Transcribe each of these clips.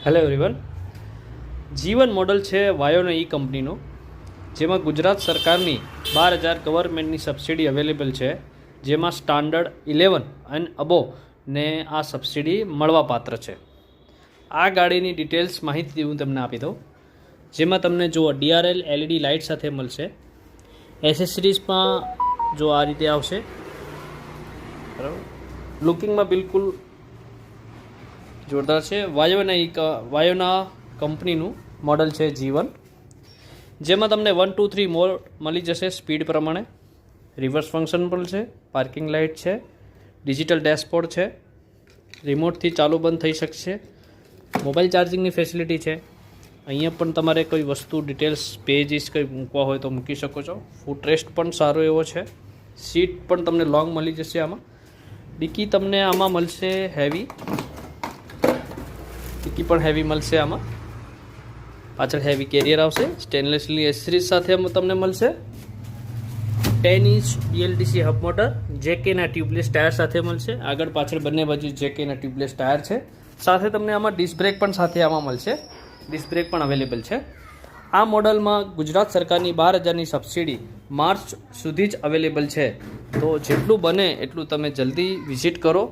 Hello everyone, જીવન model છે વાયોના કંપનીનું, જેમાં ગુજરાત સરકારની 12,000 ગવર્મેન્ટની સબસિડી અવેલેબલ છે, જેમાં સ્ટાન્ડર્ડ 11 એન્ડ અબોવ ને આ સબસિડી મળવાપાત્ર છે. આ ગાડીની ડિટેલ્સ માહિતી હું તમને આપી દઉં, જેમાં તમને જો DRL LED લાઇટ સાથે મળશે. એસેસરીઝમાં જો આ રીતે આવશે, બરાબર. લુકિંગમાં બિલકુલ જોરદાર છે. વાયોના કંપનીનું મોડલ છે જીવન, જેમાં તમને 1, 2, 3 મોડ મળી જશે સ્પીડ પ્રમાણે. રિવર્સ ફંક્શન પણ છે, પાર્કિંગ લાઇટ છે, ડિજિટલ ડેશબોર્ડ છે, રિમોટથી ચાલુ બંધ થઈ શકશે, મોબાઈલ ચાર્જિંગની ફેસિલિટી છે. અહીંયા પણ તમારે કોઈ વસ્તુ ડિટેલ્સ પેજીસ કંઈ મૂકવા હોય તો મૂકી શકો છો. ફૂટ રેસ્ટ પણ સારો એવો છે. સીટ પણ તમને લોંગ મળી જશે. આમાં ડિક્કી તમને આમાં મળશે હેવી, ડિક્કી પણ હેવી મળશે. આમાં પાછળ હેવી કેરિયર આવશે. સ્ટેનલેસ સ્ટીલ એસેસરીઝ સાથે તમને મળશે. 10 ઇંચ BLDC હબ મોટર, જેકેના ટ્યુબલેસ ટાયર સાથે મળશે. આગળ પાછળ બંને બાજુ જેકેના ટ્યુબલેસ ટાયર છે. સાથે તમને આમાં ડિસ્ક બ્રેક પણ સાથે આમાં મળશે. ડિસ્ક બ્રેક પણ અવેલેબલ છે. આ મોડલમાં ગુજરાત સરકારની 12,000ની સબસિડી માર્ચ સુધી જ અવેલેબલ છે. તો જેટલું બને એટલું તમે જલ્દી વિઝિટ કરો.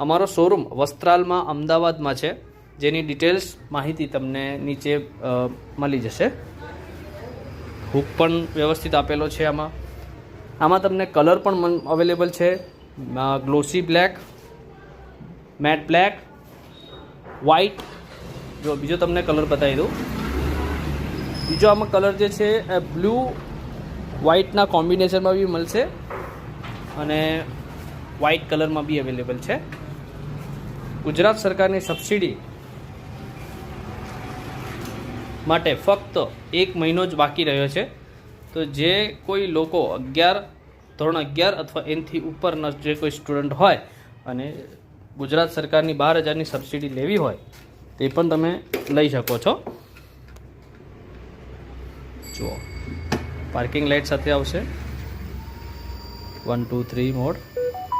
અમારો શોરૂમ વસ્ત્રાલમાં અમદાવાદમાં છે, જેની ડિટેલ્સ માહિતી તમને નીચે મળી જશે. હુક પણ વ્યવસ્થિત આપેલો છે. આમાં તમને કલર પણ અવેલેબલ છે. Glossy black, matte black, white. જો બીજો તમને કલર બતાવી દઉં. બીજો આમાં કલર જે છે એ બ્લુ વ્હાઇટના કોમ્બિનેશનમાં બી મળશે અને વ્હાઇટ કલરમાં બી અવેલેબલ છે. ગુજરાત સરકારની સબસિડી માટે ફક્ત 1 મહિનો જ બાકી રહ્યો છે. તો જે કોઈ લોકો ધોરણ 11 અથવા એનાથી ઉપરના જે કોઈ સ્ટુડન્ટ હોય અને ગુજરાત સરકારની 12,000ની સબસિડી લેવી હોય તે પણ તમે લઈ શકો છો. જુઓ, પાર્કિંગ લાઇટ સાથે આવશે. 1, 2, 3 મોડ,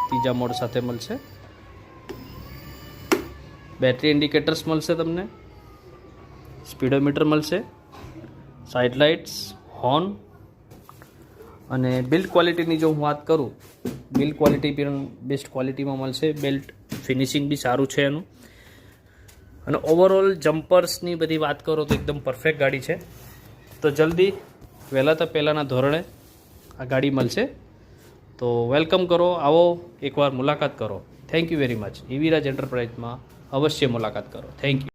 ત્રીજા મોડ સાથે મળશે. બેટરી ઇન્ડિકેટર્સ મળશે તમને. સ્પીડોમીટર મળશે, સાઇડ લાઇટ્સ, હોર્ન. અને બિલ્ડ ક્વોલિટીની જો હું વાત કરું, બિલ્ડ ક્વોલિટી પણ બેસ્ટ ક્વોલિટીમાં મળશે. બેલ્ટ ફિનિશિંગ બી સારું છે એનું. અને ઓવરઓલ જમ્પર્સની બધી વાત કરો તો એકદમ પરફેક્ટ ગાડી છે. તો જલ્દી વહેલા તો પહેલાંના ધોરણે આ ગાડી મળશે. તો વેલકમ કરો, આવો એકવાર મુલાકાત કરો. Thank you very much. EVRAJ એન્ટરપ્રાઇઝમાં અવશ્ય મુલાકાત કરો. Thank you.